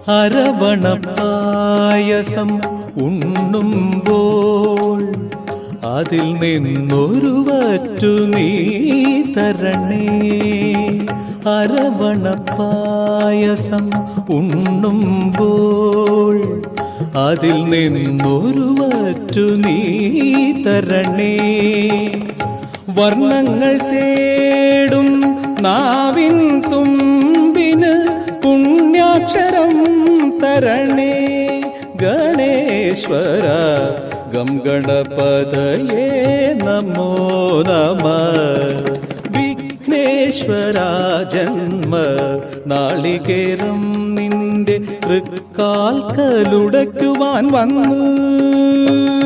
അരവണപ്പായസം ഉണ്ണുമ്പോൾ അതിൽ നിന്നൊരു വറ്റു നീ തരണേ. അരവണപ്പായസം ഉണ്ണുമ്പോൾ അതിൽ നിന്നൊരു വറ്റു നീ തരണേ. വർണ്ണങ്ങൾ തേടും നാവിൻ തുമ്പിന് പുണ്യാക്ഷരം തരണേ. ഗണേശ്വര ഗം ഗണപതയേ നമോ നമഃ. വിഘ്നേശ്വര ജന്മ നാളികേരം നിന്റെ തൃക്കാൽക്കലുടയ്ക്കുവാൻ വന്നു.